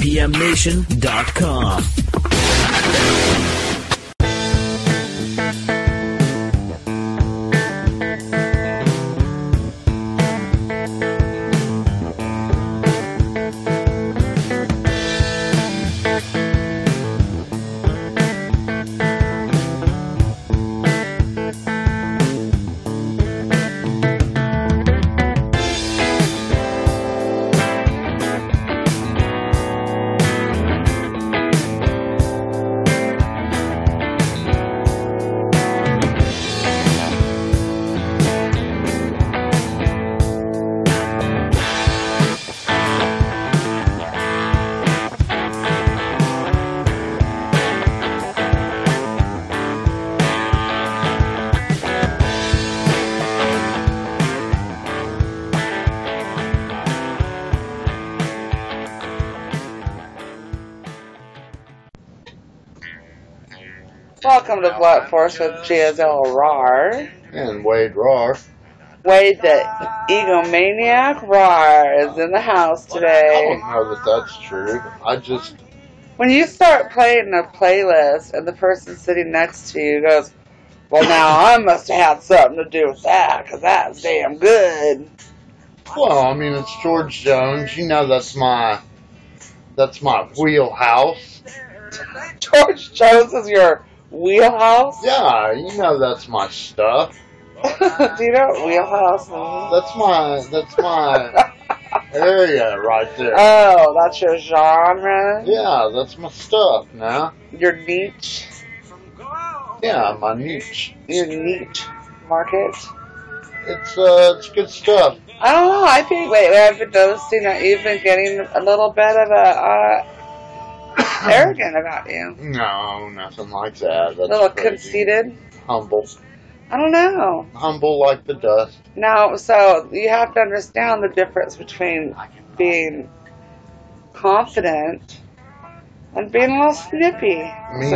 rpmnation.com. Welcome to Blunt Force with Giazilla Rawrr. And Wade Rawrr. Wade the egomaniac Rawrr is in the house I today. don't know that that's true. When you start playing a playlist and the person sitting next to you goes, well, now I must have had something to do with that because that's damn good. Well, I mean, it's George Jones. You know that's my wheelhouse. George Jones is your wheelhouse? Yeah, you know that's my stuff. Do you know what wheelhouse means? That's my area right there. Oh, that's your genre? Yeah, that's my stuff now. Your niche? Yeah, my niche. Your niche market? It's good stuff. I don't know. I think lately I've been noticing that you've been getting a little bit of a arrogant about you. No, nothing like that. That's A little crazy. conceited. Humble. I don't know. Humble like the dust. Now, so you have to understand the difference between being confident and being a little snippy.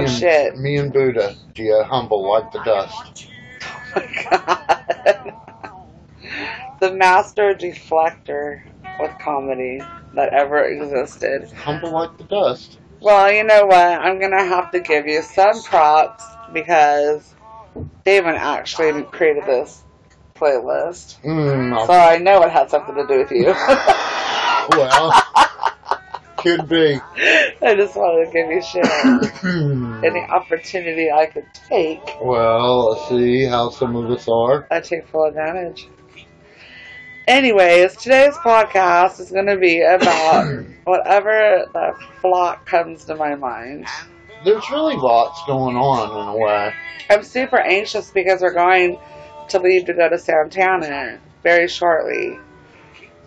Shit. Me and Buddha, Gia, humble like the dust. Oh my God. The master deflector with comedy that ever existed. Humble like the dust. Well, you know what? I'm going to have to give you some props because Damon actually created this playlist. So I know it had something to do with you. Well, could be. I just wanted to give you shit. Any opportunity I could take. Well, let's see how some of us are. I take full advantage. Anyways, today's podcast is going to be about whatever the flock comes to my mind. There's really lots going on in a way. I'm super anxious because we're going to leave to go to Santana very shortly.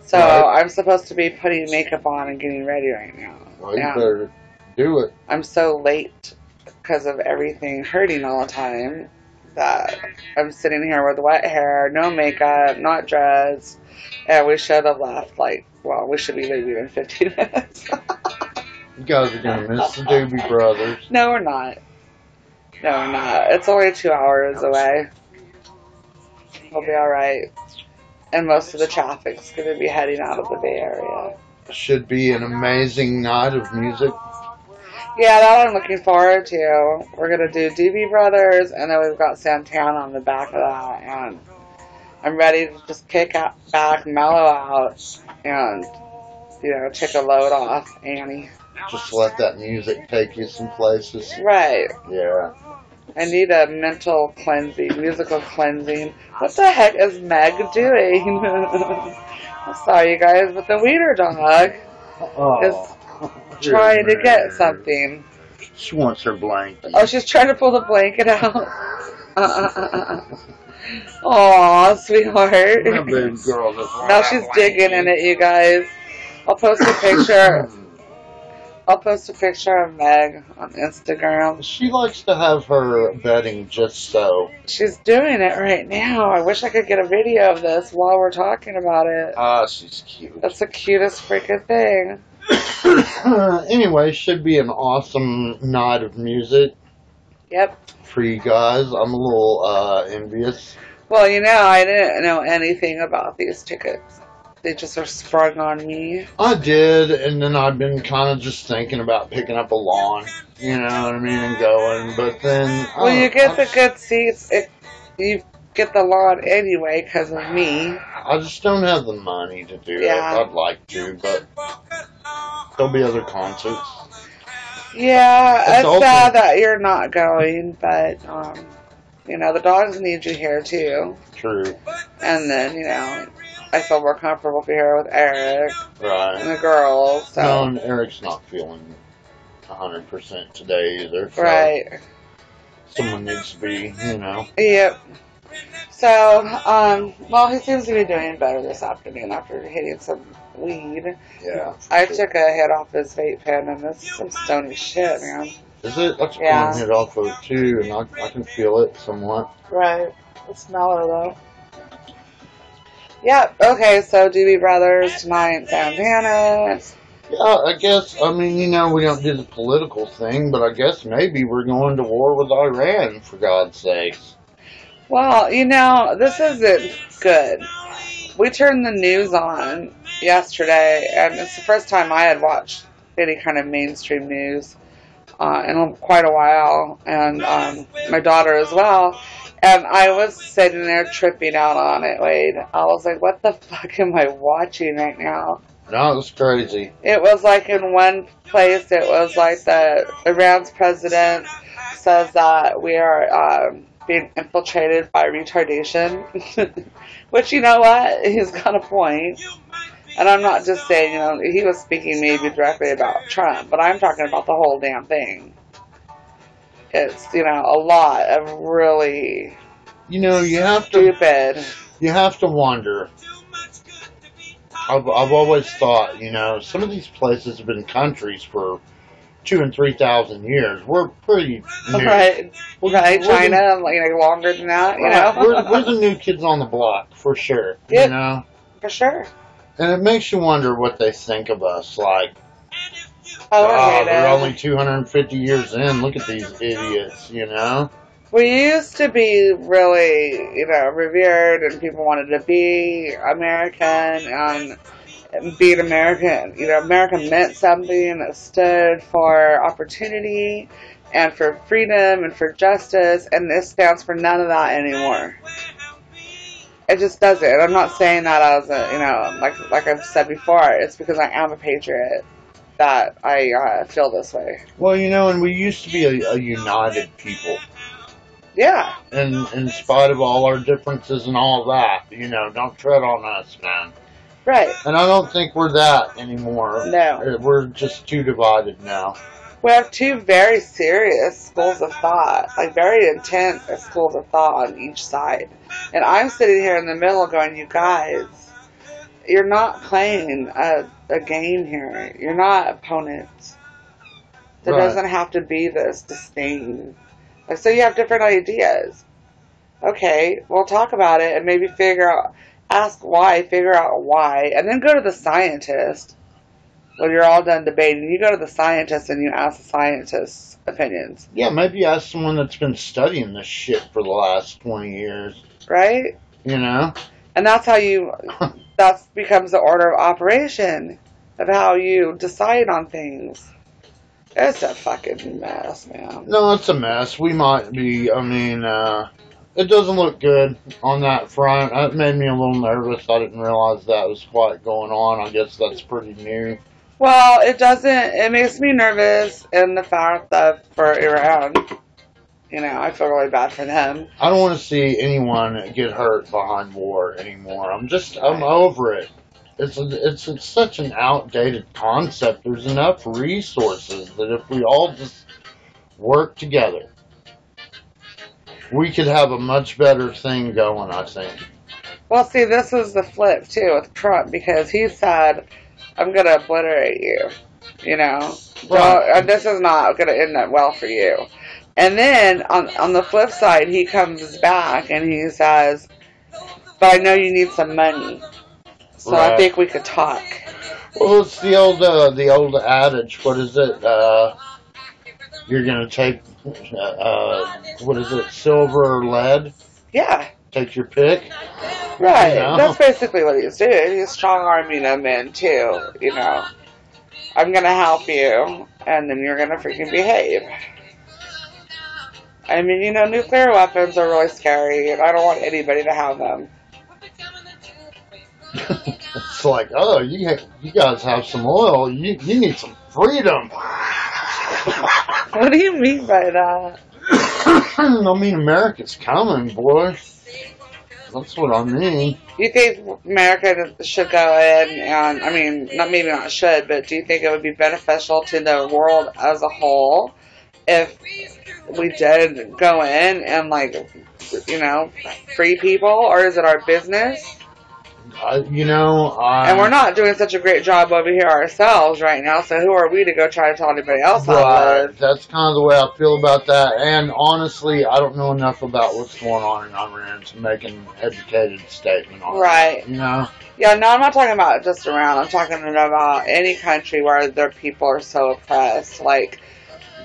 So Right. I'm supposed to be putting makeup on and getting ready right now. Well, you better do it. I'm so late because of everything hurting all the time that I'm sitting here with wet hair, no makeup, not dressed, and we should have left we should be leaving in 15 minutes. You guys are going to miss the Doobie Brothers. No, we're not. No, we're not. It's only 2 hours away. We'll be alright. And most of the traffic's going to be heading out of the Bay Area. Should be an amazing night of music. Yeah, that I'm looking forward to. We're going to do Doobie Brothers, and then we've got Santana on the back of that, and I'm ready to just kick back, mellow out, and, take a load off Annie. Just let that music take you some places. Right. Yeah. I need a musical cleansing. What the heck is Meg doing? I'm sorry, you guys, but the wiener dog is trying to get something. She wants her blanket. Oh, she's trying to pull the blanket out. Aw, sweetheart. That baby girl Now she's digging in it, you guys. I'll post a picture of Meg on Instagram. She likes to have her bedding just so. She's doing it right now. I wish I could get a video of this while we're talking about it. Ah, she's cute. That's the cutest freaking thing. Anyway, should be an awesome night of music. Yep. For you guys. I'm a little envious. Well, I didn't know anything about these tickets. they just are sprung on me. I did, and then I've been kind of just thinking about picking up a lawn, you know what I mean, and going. But then, Well, you get the good seats if you get the lawn anyway because of me. I just don't have the money to do it. I'd like to, but there'll be other concerts. Yeah, it's sad that you're not going, but you know, the dogs need you here too. True. And then, you know, I feel more comfortable if you're here with Eric. Right. And the girls. So. No, and Eric's not feeling 100% today either. So right. Someone needs to be, you know. Yep. So, well, he seems to be doing better this afternoon after hitting some weed. Yeah. I took a hit off his vape pen, and this is some stony shit, man. Is it? That's a hit off of it, too, and I can feel it somewhat. Right. It's mellow, though. Yep. Okay, so DB Brothers tonight, Santana. Yeah, I guess, I mean, you know, we don't do the political thing, but I guess maybe we're going to war with Iran, for God's sakes. Well, you know, this isn't good. We turned the news on yesterday, and it's the first time I had watched any kind of mainstream news in quite a while, and my daughter as well. And I was sitting there tripping out on it, Wade. I was like, what the fuck am I watching right now? No, it was crazy. It was like in one place, it was like the Iran's president says that we are being infiltrated by retardation. Which, you know what? He's got a point. And I'm not just saying, you know, he was speaking maybe directly about Trump, but I'm talking about the whole damn thing. It's, you know, a lot of really you have stupid. You have to wonder. I've always thought, you know, some of these places have been countries for 2,000 and 3,000 years. We're pretty new. Right. China, longer than that, you know. We're the new kids on the block, for sure. Yep. You know? For sure. And it makes you wonder what they think of us. Like, we're only 250 years in. Look at these idiots, you know? We used to be really, you know, revered, and people wanted to be American, and being American. You know, America meant something. It stood for opportunity and for freedom and for justice, and this stands for none of that anymore. It just doesn't. And I'm not saying that as a, you know, like I've said before, it's because I am a patriot that I feel this way. Well, you know, and we used to be a united people. Yeah. And in spite of all our differences and all that, you know, don't tread on us, man. Right. And I don't think we're that anymore. No. We're just too divided now. We have two very serious schools of thought, like very intense schools of thought on each side. And I'm sitting here in the middle going, you guys, you're not playing a game here. You're not opponents. There doesn't have to be this disdain. Like, so you have different ideas. Okay, we'll talk about it and maybe ask why, figure out why, and then go to the scientist. When you're all done debating, you go to the scientist and you ask the scientist's opinions. Yeah, maybe ask someone that's been studying this shit for the last 20 years. Right? You know? And that's how that becomes the order of operation of how you decide on things. It's a fucking mess, man. No, it's a mess. We might be, it doesn't look good on that front. It made me a little nervous. I didn't realize that was quite going on. I guess that's pretty new. Well, it makes me nervous in the fact that for Iran, you know, I feel really bad for them. I don't want to see anyone get hurt behind war anymore. I'm over it. It's such an outdated concept. There's enough resources that if we all just work together, we could have a much better thing going, I think. Well, see, this is the flip, too, with Trump, because he said, I'm going to obliterate you, you know? Right. And this is not going to end up well for you. And then, on the flip side, he comes back and he says, but I know you need some money. So I think we could talk. Well, it's the old adage. What is it? You're gonna take what is it? Silver or lead? Yeah. Take your pick. Right. You know? That's basically what he's doing. He's strong-arming them into, I'm going to help you, and then you're going to freaking behave. I mean, nuclear weapons are really scary, and I don't want anybody to have them. It's like, oh, you guys have some oil. You need some freedom. What do you mean by that? I mean, America's coming, boy. That's what I mean. Do you think America should go in and, maybe not should, but do you think it would be beneficial to the world as a whole if we did go in and, free people? Or is it our business? And we're not doing such a great job over here ourselves right now, so who are we to go try to tell anybody else how to live? That's kind of the way I feel about that. And honestly, I don't know enough about what's going on in Iran to make an educated statement on Right. it. You know? Yeah, no, I'm not talking about just Iran. I'm talking about any country where their people are so oppressed. Like,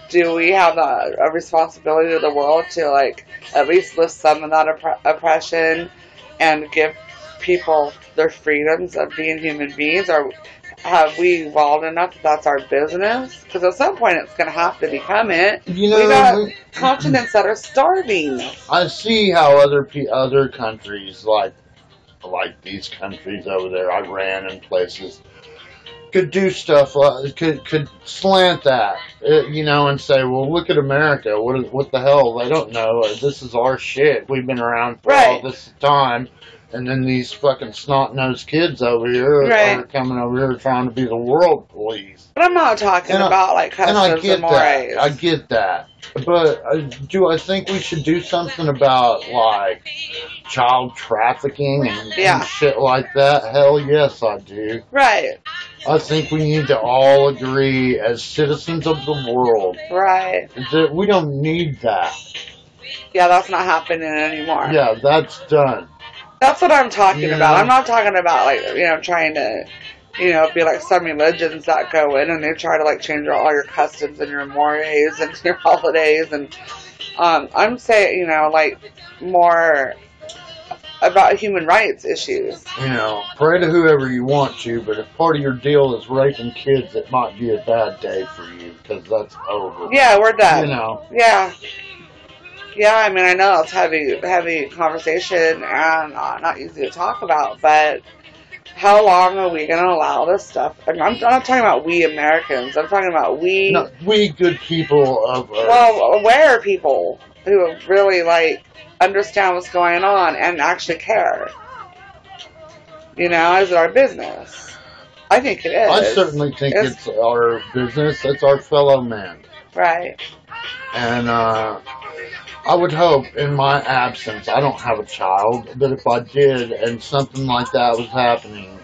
do we have a responsibility to the world to, at least lift some of that oppression and give people their freedoms of being human beings? Or have we evolved enough that that's our business? Because at some point it's going to have to become it. We got continents that are starving. I see how other countries, like these countries over there, Iran and places, could do stuff, could slant that, and say, well, look at America. What the hell? They don't know. This is our shit. We've been around for all this time. And then these fucking snot-nosed kids over here are coming over here trying to be the world police. But I'm not talking about, customs and mores. I get that. But do I think we should do something about, child trafficking and shit like that? Hell yes, I do. Right. I think we need to all agree as citizens of the world. Right. That we don't need that. Yeah, that's not happening anymore. Yeah, that's done. That's what I'm talking about. I'm not talking about, trying to, be like some religions that go in and they try to, change all your customs and your mores and your holidays. And I'm saying, more about human rights issues. Pray to whoever you want to, but if part of your deal is raping kids, it might be a bad day for you, because that's over. Yeah, we're done. Yeah. Yeah, I know it's heavy conversation and not easy to talk about, but how long are we going to allow this stuff? I'm not talking about we Americans. I'm talking about we... No, we good people of... Well, aware people who really, understand what's going on and actually care. Is it our business? I think it is. I certainly think it's our business. It's our fellow man. Right. And, I would hope in my absence, I don't have a child, but if I did and something like that was happening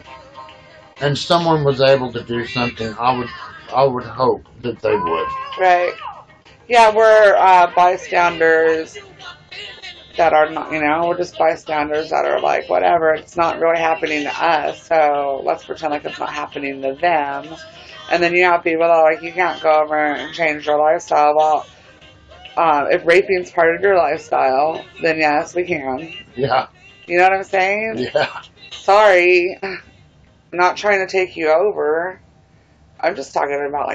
and someone was able to do something, I would hope that they would. Right. Yeah, we're bystanders that are not, we're just bystanders that are whatever, it's not really happening to us, so let's pretend like it's not happening to them. And then you have people that are you can't go over and change your lifestyle. Well, if raping's part of your lifestyle, then yes, we can. Yeah. You know what I'm saying? Yeah. Sorry. I'm not trying to take you over. I'm just talking about,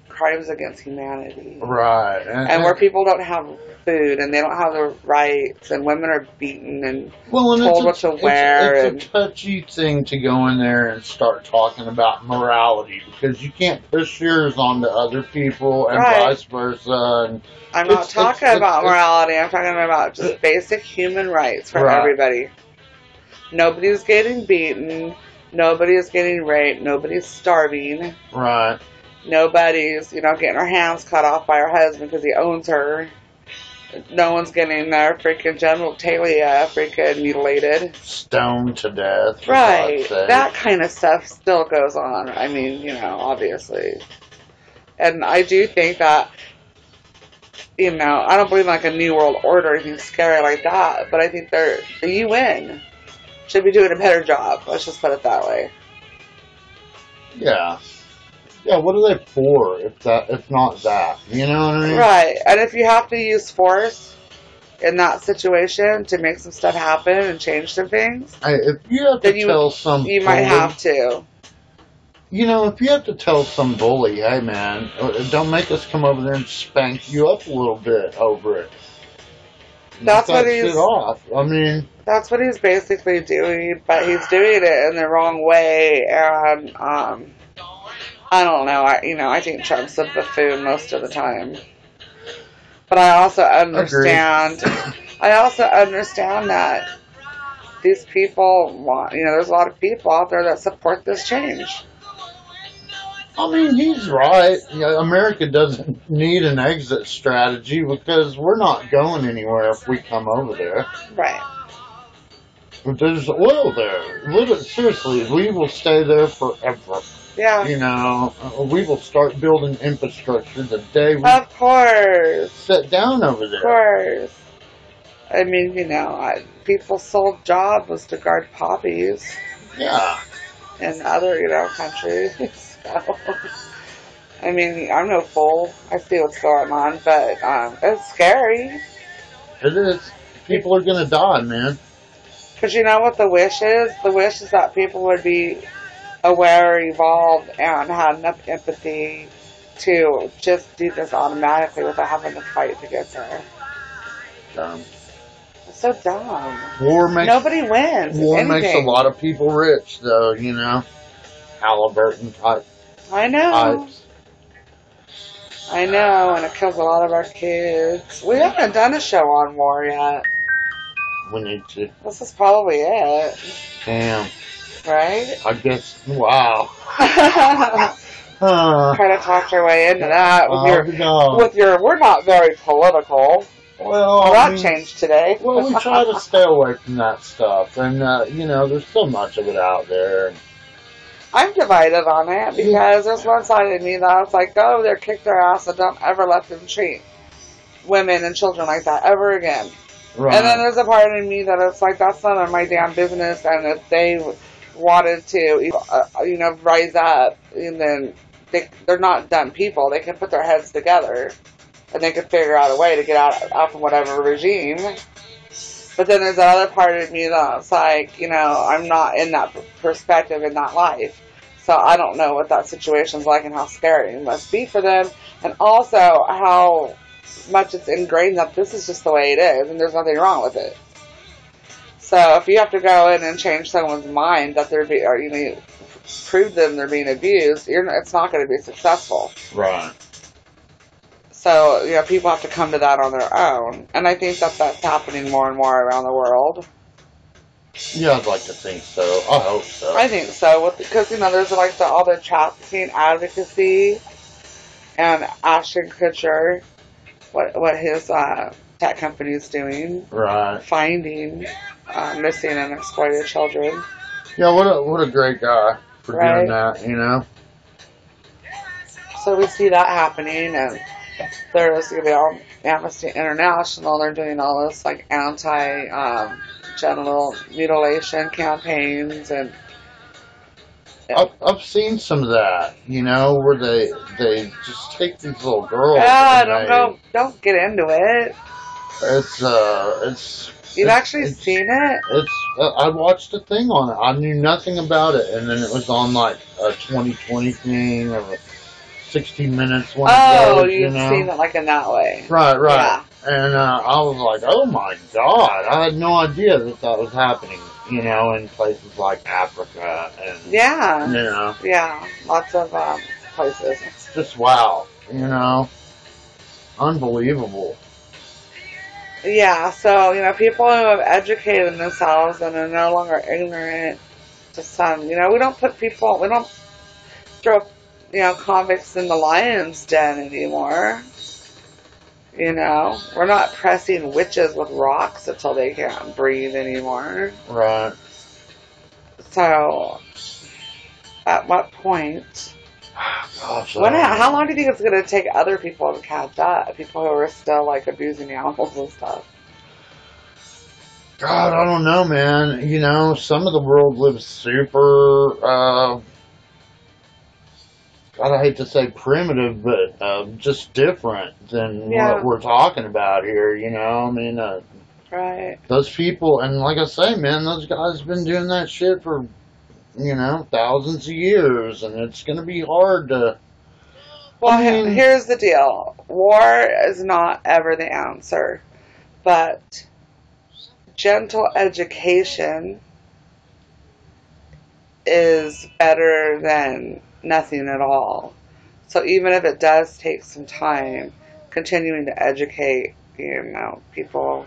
crimes against humanity. Right. And where people don't have food and they don't have the rights and women are beaten and told what to wear. It's a touchy thing to go in there and start talking about morality because you can't push yours onto other people and vice versa. And I'm not talking about morality. I'm talking about just basic human rights for everybody. Nobody's getting beaten. Nobody's getting raped. Nobody's starving. Right. Nobody's, getting her hands cut off by her husband because he owns her. No one's getting their freaking genitalia freaking mutilated. Stoned to death. Right. That kind of stuff still goes on. Obviously. And I do think that, I don't believe in a new world order or anything scary like that, but I think the UN should be doing a better job. Let's just put it that way. Yeah. Yeah, what are they for if not that? You know what I mean? Right. And if you have to use force in that situation to make some stuff happen and change some things, Hey, if you have to then tell some you might bully, have to. you know, if you have to tell some bully, hey man, don't make us come over there and spank you up a little bit over it. Knock That's what that shit he's. off. I mean, That's what he's basically doing, but he's doing it in the wrong way, and I don't know. I think Trump's a buffoon most of the time. But I also agreed. understand. I also understand that these people want. There's a lot of people out there that support this change. I mean, he's right. Yeah, America doesn't need an exit strategy because we're not going anywhere if we come over there. Right. There's oil there. Seriously, we will stay there forever. Yeah. You know, we will start building infrastructure the day we Of course. sit down over there. Of course. I mean, people's sole job was to guard poppies. Yeah. In other, countries. So, I mean, I'm no fool. I see what's going on, but it's scary. It is. People are going to die, man. Because you know what the wish is? The wish is that people would be aware, evolved, and had enough empathy to just do this automatically without having to fight to get there. Dumb. It's so dumb. Nobody wins. War makes a lot of people rich, though, Halliburton type. I know. Types. I know, and it kills a lot of our kids. We haven't done a show on war yet. We need to. This is probably it. Damn. Right? I guess. Wow. Try to talk your way into that with your. We're not very political. Well, that changed today. Well, we try to stay away from that stuff, and there's so much of it out there. I'm divided on it because there's one side of me that's like, go there, kick their ass, and don't ever let them treat women and children like that ever again. Right. And then there's a part of me that it's like, that's none of my damn business, and if they wanted to, rise up, and then they're not dumb people. They can put their heads together, and they can figure out a way to get out from whatever regime. But then there's that other part of me that's like, I'm not in that perspective, in that life. So I don't know what that situation's like and how scary it must be for them. And also how much it's ingrained that this is just the way it is and there's nothing wrong with it. So if you have to go in and change someone's mind that prove them they're being abused, it's not going to be successful. Right. So, people have to come to that on their own. And I think that that's happening more and more around the world. Yeah, I'd like to think so. I hope so. I think so. Because, there's like all the trafficking advocacy and Ashton Kutcher, what his tech company is doing. Right. Finding missing and exploited children. Yeah, what a great guy for doing that, So we see that happening, and there's going to be all Amnesty International. They're doing all this like anti-genital mutilation campaigns, and I've seen some of that. Where they just take these little girls. Yeah, don't get into it. It's. You've actually seen it? I watched a thing on it. I knew nothing about it, and then it was on like a 2020 thing or 60 Minutes. You've seen it like in that way. Right. Yeah. And I was like, oh my God. I had no idea that was happening, in places like Africa. And, yeah. Yeah, lots of places. It's just wow, unbelievable. Yeah, so, people who have educated themselves and are no longer ignorant to some, we don't throw convicts in the lion's den anymore. We're not pressing witches with rocks until they can't breathe anymore. Right. So, at what point? Gosh, How long do you think it's going to take other people to catch up? People who are still like abusing animals and stuff. God, I don't know, man. Some of the world lives super I hate to say primitive, but just different than what we're talking about here. You know, I mean, right. those people, and like I say, man, those guys have been doing that shit for thousands of years, and it's gonna be hard to. Well, here's the deal: war is not ever the answer, but gentle education is better than nothing at all. So even if it does take some time, continuing to educate, people,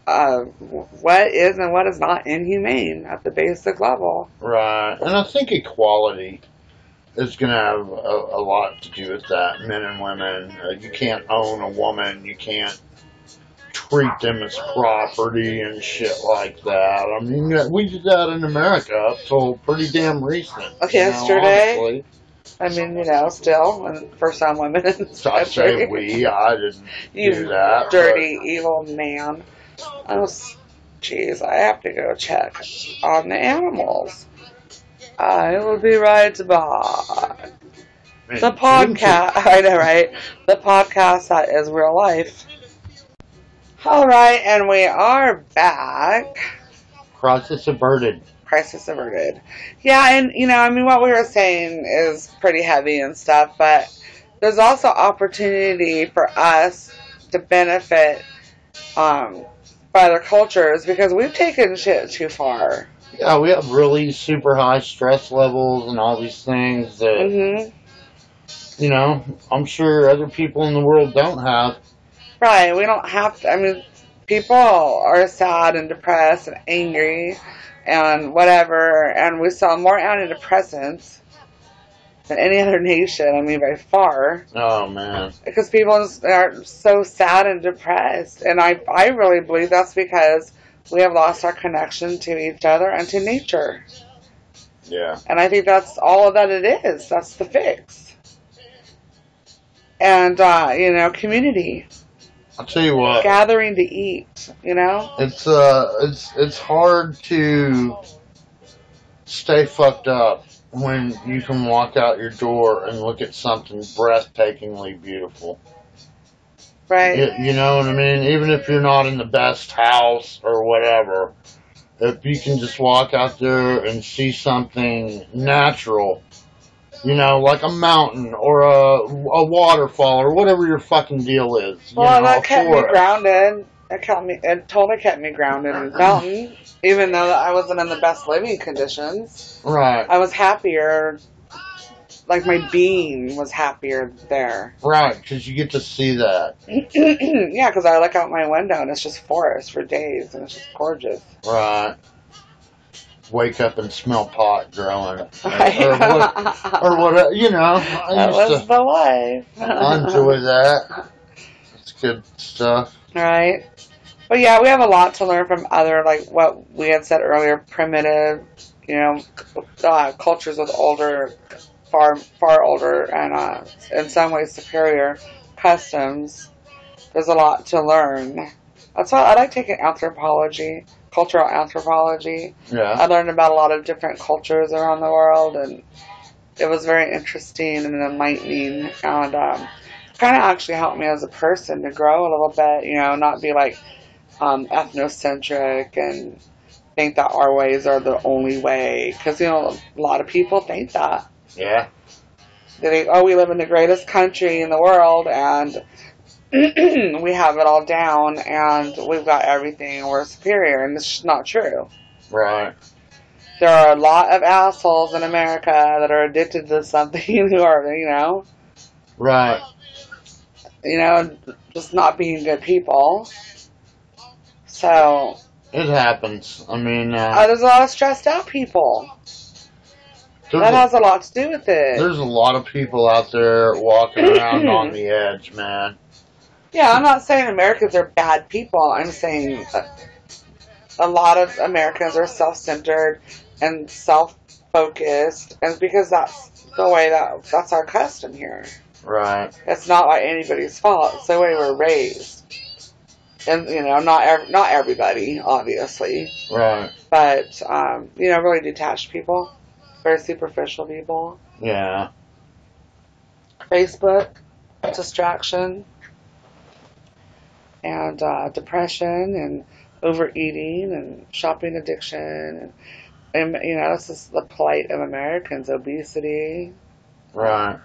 what is and what is not inhumane at the basic level. Right, and I think equality is going to have a lot to do with that. Men and women, you can't own a woman, you can't treat them as property and shit like that. I mean, we did that in America up till pretty damn recent. Yesterday, I mean, still, and for some women in this I say we, I didn't do that. You dirty, evil man. Oh, jeez, I have to go check on the animals. I will be right back. The podcast, I know, right? The podcast that is real life. Alright, and we are back. Crisis averted. Crisis averted. Yeah, and, what we were saying is pretty heavy and stuff, but there's also opportunity for us to benefit by other cultures because we've taken shit too far. Yeah, we have really super high stress levels and all these things that, I'm sure other people in the world don't have. Right, we don't have to. I mean, people are sad and depressed and angry and whatever, and we sell more antidepressants than any other nation, I mean, by far. Oh, man. Because people are so sad and depressed, and I really believe that's because we have lost our connection to each other and to nature. Yeah. And I think that's all that it is. That's the fix. And, community. I'll tell you what. Gathering to eat, It's hard to stay fucked up when you can walk out your door and look at something breathtakingly beautiful. Right. You know what I mean? Even if you're not in the best house or whatever, if you can just walk out there and see something natural, like a mountain or a waterfall or whatever your fucking deal is. Well, that kept me grounded. It totally kept me grounded in the mountain, even though I wasn't in the best living conditions. Right. I was happier. Like my being was happier there. Right, because you get to see that. Yeah, because I look out my window and it's just forest for days and it's just gorgeous. Right. Wake up and smell pot growing. Or what, That was the life. I enjoy that. It's good stuff. Right. But yeah, we have a lot to learn from other, like what we had said earlier, primitive, cultures with far older and in some ways superior customs. There's a lot to learn. That's why I like taking anthropology. Cultural anthropology. Yeah. I learned about a lot of different cultures around the world, and it was very interesting and enlightening, and kind of actually helped me as a person to grow a little bit, not be like ethnocentric and think that our ways are the only way, because a lot of people think that. Yeah. They think, we live in the greatest country in the world, and we have it all down, and we've got everything, and we're superior, and it's just not true. Right. There are a lot of assholes in America that are addicted to something who are, Right. Just not being good people. So. It happens. I mean. There's a lot of stressed out people. That has a lot to do with it. There's a lot of people out there walking around on the edge, man. Yeah, I'm not saying Americans are bad people. I'm saying a lot of Americans are self-centered and self-focused, and because that's the way that's our custom here. Right. It's not like anybody's fault. It's the way we're raised, and not everybody, obviously. Right. But really detached people, very superficial people. Yeah. Facebook, distraction, and depression, and overeating, and shopping addiction, and this is the plight of Americans: obesity, Right.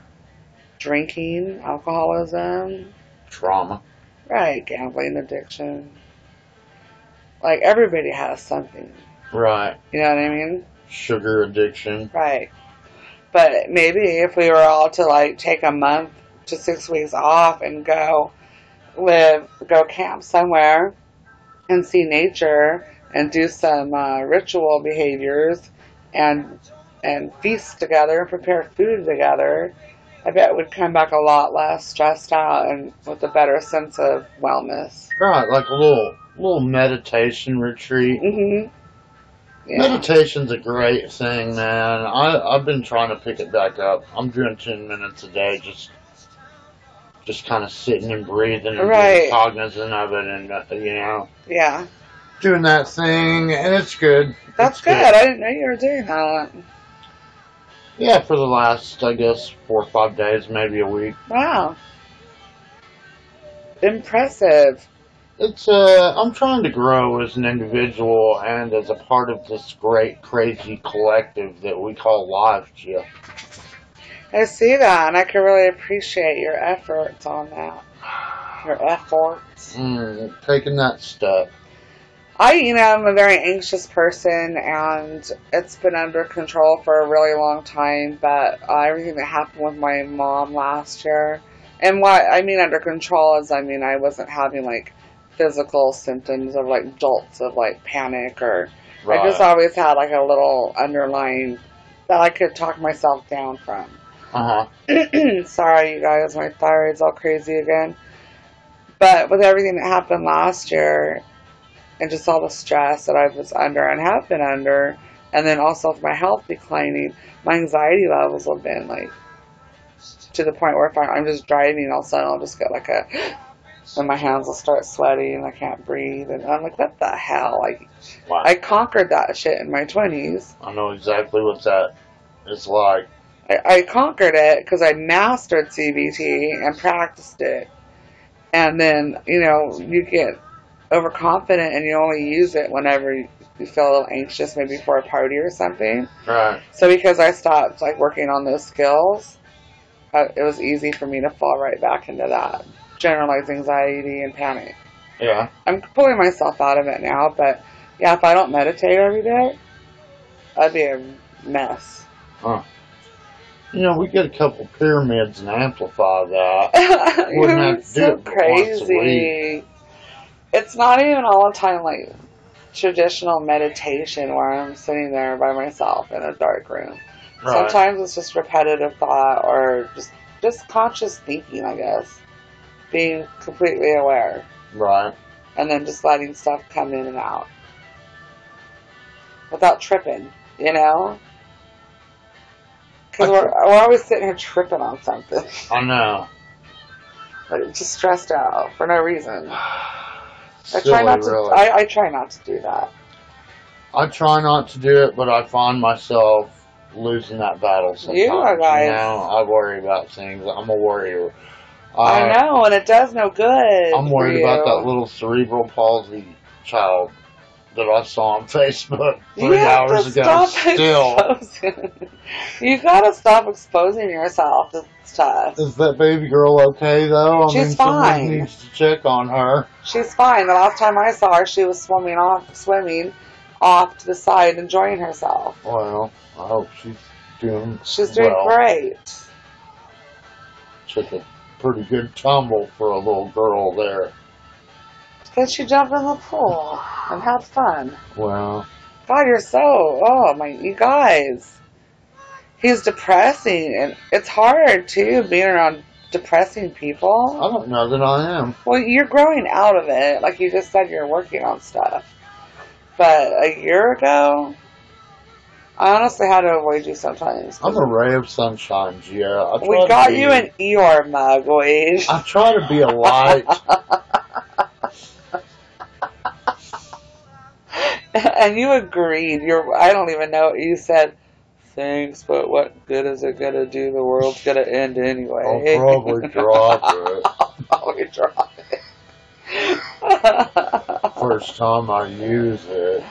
drinking, alcoholism, Trauma. right, gambling addiction. Like, everybody has something. Right. You know what I mean? Sugar addiction. Right. But maybe if we were all to, like, take a month to 6 weeks off and go camp somewhere and see nature and do some ritual behaviors and feast together and prepare food together, I bet we'd come back a lot less stressed out and with a better sense of wellness. Right, like a little meditation retreat. Mm-hmm. Yeah. Meditation's a great thing, man. I've been trying to pick it back up. I'm doing 10 minutes a day, just kind of sitting and breathing and being cognizant of it, and Yeah. doing that thing, and it's good. That's good. I didn't know you were doing that. Yeah, for the last, I guess, 4 or 5 days, maybe a week. Wow. Impressive. It's I'm trying to grow as an individual and as a part of this great, crazy collective that we call life, Gia. I see that, and I can really appreciate your efforts on that. Your efforts. Taking that step. I'm a very anxious person, and it's been under control for a really long time, but everything that happened with my mom last year, and what I mean under control is, I wasn't having, like, physical symptoms of, like, jolts of, like, panic, or Right. I just always had, like, a little underlying that I could talk myself down from. Sorry, you guys, my thyroid's all crazy again. But with everything that happened last year, and just all the stress that I was under and have been under, and then also with my health declining, my anxiety levels have been, like, to the point where if I'm just driving, all of a sudden I'll just get like and my hands will start sweating and I can't breathe, and I'm like, what the hell? Like, Wow. I conquered that shit in my 20s. I know exactly what that is like. I conquered it because I mastered CBT and practiced it. And then, you get overconfident and you only use it whenever you feel a little anxious, maybe for a party or something. Right. So because I stopped, like, working on those skills, it was easy for me to fall right back into that generalized anxiety and panic. Yeah. I'm pulling myself out of it now, but yeah, if I don't meditate every day, I'd be a mess. Huh. We get a couple pyramids and amplify that. Wouldn't have to do so it once a week. It's not even all the time like traditional meditation where I'm sitting there by myself in a dark room. Right. Sometimes it's just repetitive thought or just conscious thinking, I guess. Being completely aware. Right. And then just letting stuff come in and out. Without tripping, Because we're always sitting here tripping on something. I know. Like, just stressed out for no reason. I try not to do that. I try not to do it, but I find myself losing that battle sometimes. You are, guys. I worry about things. I'm a worrier. I know, and it does no good. I'm worried about that little cerebral palsy child that I saw on Facebook 3 hours ago. Still. You gotta stop exposing yourself to stuff. Is that baby girl okay, though? She's someone fine. Needs to check on her. She's fine. The last time I saw her, she was swimming off to the side, enjoying herself. Well, I hope she's doing well. Great. Took a pretty good tumble for a little girl there. Because she jumped in the pool and had fun. Well. God, you guys. He's depressing, and it's hard, too, being around depressing people. I don't know that I am. Well, you're growing out of it. Like you just said, you're working on stuff. But a year ago, I honestly had to avoid you sometimes. I'm a ray of sunshine, Gia. We got you an Eeyore mug, Wade. I try to be a light. And you agreed. I don't even know what you said. thanks, but what good is it gonna do? The world's gonna end anyway. I'll probably drop it. I'll probably drop it. First time I use it.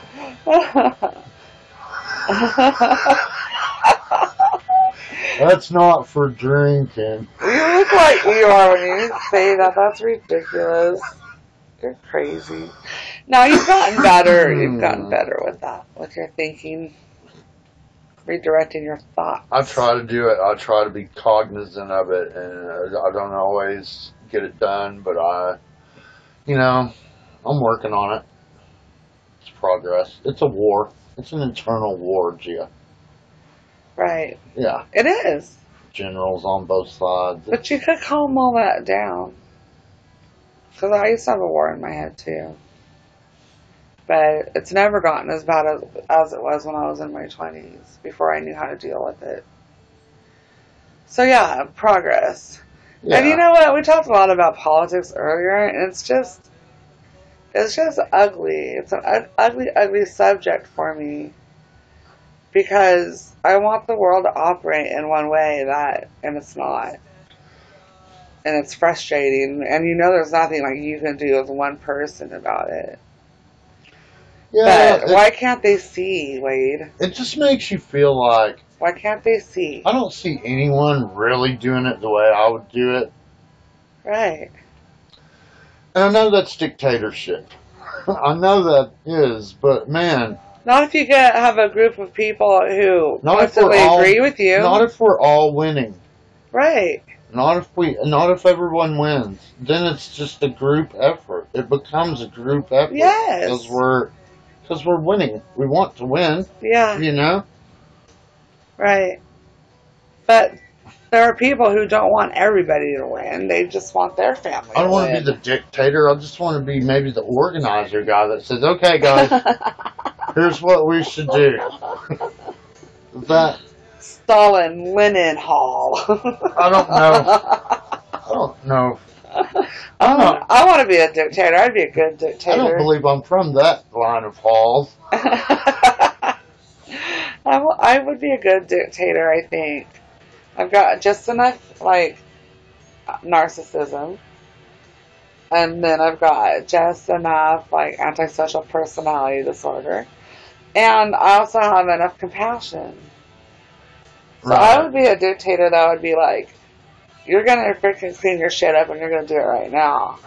That's not for drinking. You look like you are when you say that. That's ridiculous. You're crazy. No, you've gotten better. You've gotten better with that, with your thinking, redirecting your thoughts. I try to do it. I try to be cognizant of it, and I don't always get it done, but I'm working on it. It's progress. It's a war. It's an internal war, Gia. Right. Yeah. It is. Generals on both sides. But you could calm all that down. Because I used to have a war in my head, too. But it's never gotten as bad as it was when I was in my 20s, before I knew how to deal with it. So, yeah, progress. Yeah. And you know what? We talked a lot about politics earlier, and it's just ugly. It's an ugly, ugly subject for me. Because I want the world to operate in one way and it's not. And it's frustrating. And there's nothing like you can do as one person about it. Yeah, but why can't they see, Wade? It just makes you feel like... Why can't they see? I don't see anyone really doing it the way I would do it. Right. And I know that's dictatorship. I know that is, but man... Not if you have a group of people who constantly agree with you. Not if we're all winning. Right. Not if everyone wins. Then it's just a group effort. It becomes a group effort. Yes. Because we're winning. We want to win. Yeah. Right. But there are people who don't want everybody to win. They just want their family to win. I don't want to be the dictator. I just want to be maybe the organizer guy that says, okay, guys, here's what we should do. That Stalin Lenin Hall. I don't know. I want to be a dictator. I'd be a good dictator. I don't believe I'm from that line of halls. I would be a good dictator, I think. I've got just enough, narcissism. And then I've got just enough, antisocial personality disorder. And I also have enough compassion. So Right. I would be a dictator that would be like, you're going to freaking clean your shit up and you're going to do it right now.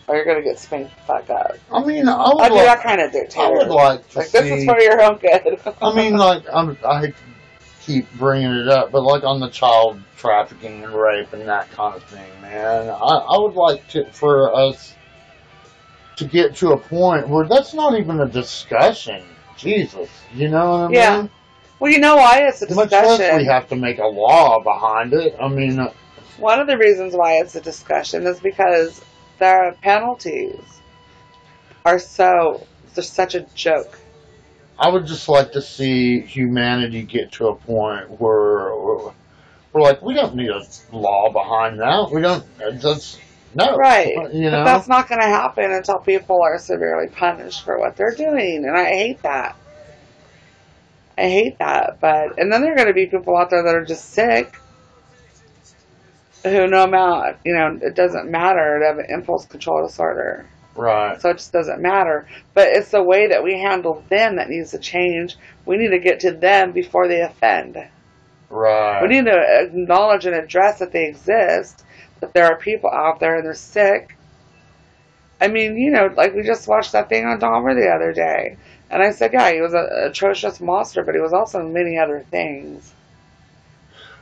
Or you're going to get spanked the fuck up. I mean, I'd be that kind of dictator. I would like to see... This is for your own good. I mean, I hate to keep bringing it up, but on the child trafficking and rape and that kind of thing, man, I would like for us to get to a point where that's not even a discussion. Jesus, you know what I mean? Yeah. Well, you know why it's a discussion. Much less we have to make a law behind it. I mean... One of the reasons why it's a discussion is because their penalties are they're such a joke. I would just like to see humanity get to a point where we're like, we don't need a law behind that. We don't, no. Right. But that's not going to happen until people are severely punished for what they're doing. And I hate that. And then there are going to be people out there that are just sick. Who no amount, it doesn't matter. They have an impulse control disorder. Right. So it just doesn't matter. But it's the way that we handle them that needs to change. We need to get to them before they offend. Right. We need to acknowledge and address that they exist, that there are people out there and they're sick. I mean, we just watched that thing on Dahmer the other day. And I said, yeah, he was an atrocious monster, but he was also many other things.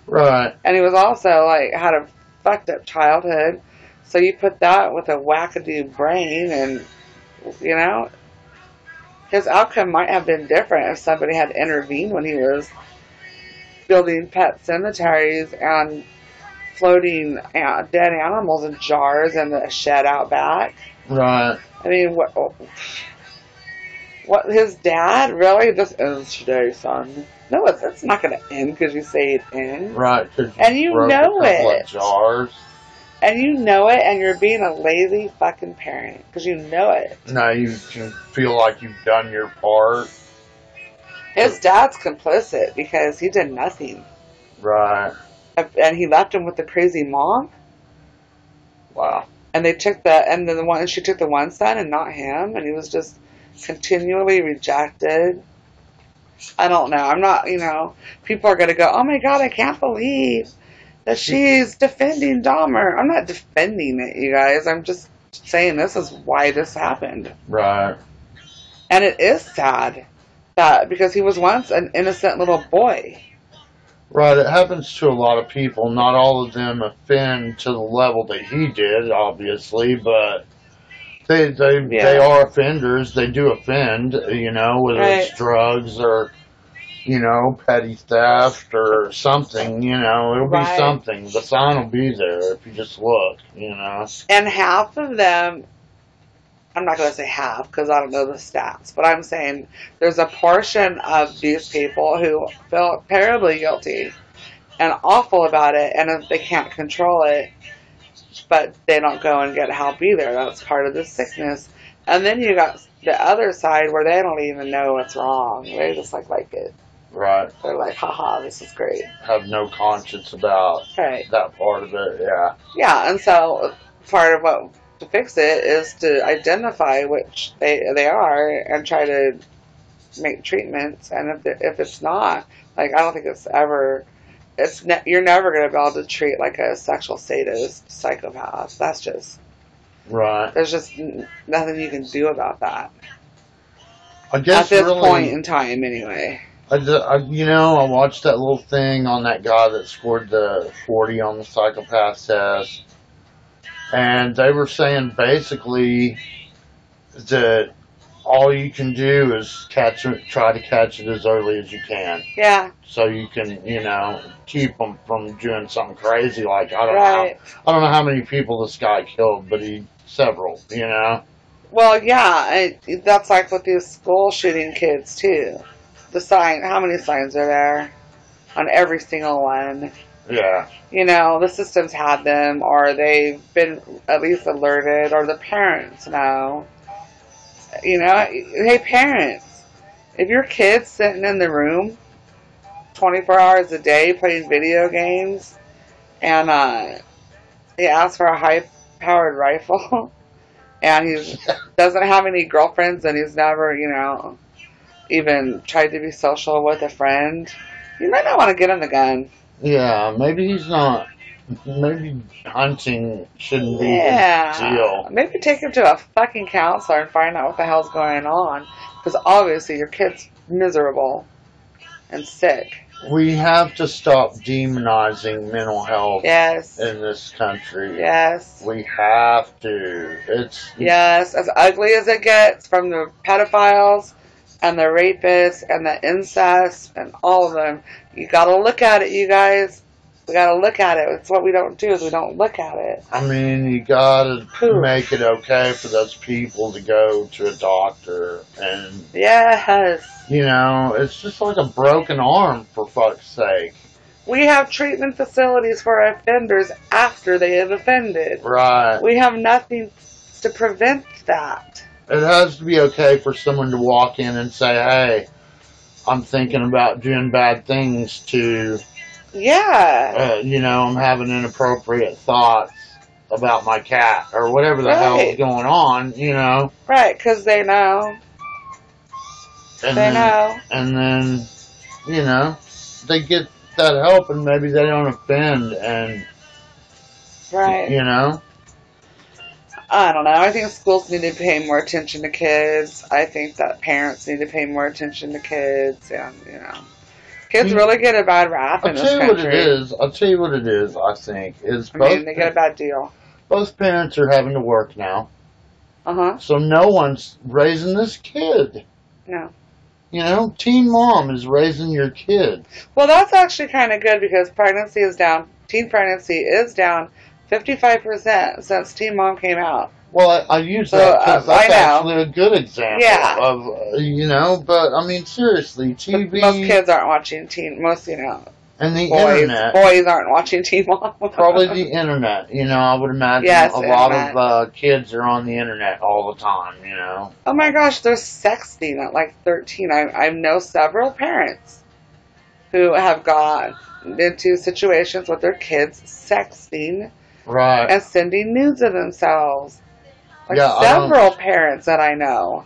Right. And he was also, had a fucked up childhood. So you put that with a wackadoo brain and, his outcome might have been different if somebody had intervened when he was building pet cemeteries and floating dead animals in jars in the shed out back. Right. I mean, what his dad? Really? This ends today, son. No, it's not going to end because you say it ends. Right. And you know it. Jars. And you know it, and you're being a lazy fucking parent because you know it. Now you can feel like you've done your part. His dad's complicit because he did nothing. Right. And he left him with the crazy mom. Wow. And they took and she took the one son and not him, and he was just continually rejected. I don't know. I'm not, people are going to go, oh my God, I can't believe that she's defending Dahmer. I'm not defending it, you guys. I'm just saying this is why this happened. Right. And it is sad that because he was once an innocent little boy. Right, it happens to a lot of people. Not all of them offend to the level that he did, obviously, but they are offenders. They do offend, whether it's drugs or, petty theft or something, it'll be something. The sign will be there if you just look, And half of them, I'm not going to say half because I don't know the stats, but I'm saying there's a portion of these people who feel terribly guilty and awful about it, and if they can't control it, but they don't go and get help either. That's part of the sickness. And then you got the other side where they don't even know what's wrong. They just like it. Right. They're like, haha, this is great. Have no conscience about that part of it, yeah. Yeah, and so part of what to fix it is to identify which they are and try to make treatments. And if it's not, I don't think it's ever, you're never going to be able to treat like a sexual sadist psychopath. That's just, right. There's just nothing you can do about that. I guess at this point in time, anyway. I watched that little thing on that guy that scored the 40 on the psychopath test. And they were saying basically that all you can do is try to catch it as early as you can. Yeah. So you can, keep them from doing something crazy like, I don't know how many people this guy killed, but several, Well, yeah, that's like with these school shooting kids too. How many signs are there on every single one? Yeah. The system's had them, or they've been at least alerted, or the parents know. Hey parents, if your kid's sitting in the room 24 hours a day playing video games, and he asks for a high-powered rifle, and he doesn't have any girlfriends, and he's never, even tried to be social with a friend, you might not want to get him the gun. Yeah, maybe he's not. Maybe hunting shouldn't be his deal. Maybe take him to a fucking counselor and find out what the hell's going on. Because obviously your kid's miserable and sick. We have to stop demonizing mental health in this country. Yes. We have to. Yes, as ugly as it gets from the pedophiles and the rapists and the incest and all of them. You gotta look at it, you guys. We gotta look at it. It's what we don't do is we don't look at it. I mean, you gotta make it okay for those people to go to a doctor and... Yes. It's just like a broken arm, for fuck's sake. We have treatment facilities for offenders after they have offended. Right. We have nothing to prevent that. It has to be okay for someone to walk in and say, hey, I'm thinking about doing bad things to... Yeah. I'm having inappropriate thoughts about my cat or whatever the hell is going on, Right, because they know. And then, they get that help and maybe they don't offend and, right. I don't know. I think schools need to pay more attention to kids. I think that parents need to pay more attention to kids. And, kids really get a bad rap in this country. I'll tell you what it is, I think. They get a bad deal. Both parents are having to work now. Uh-huh. So no one's raising this kid. No. Teen mom is raising your kid. Well, that's actually kind of good because pregnancy is down. Teen pregnancy is down 55% since Teen Mom came out. Well, I use that because that's actually a good example of, but, I mean, seriously, TV... Most kids aren't watching teen, most, And the internet. Boys aren't watching Teen Mom. Probably the internet. You know, I would imagine a lot of kids are on the internet all the time, you know. Oh my gosh, they're sexting at like 13. I know several parents who have gone into situations with their kids sexting. Right. And sending nudes of themselves. Like several parents that I know.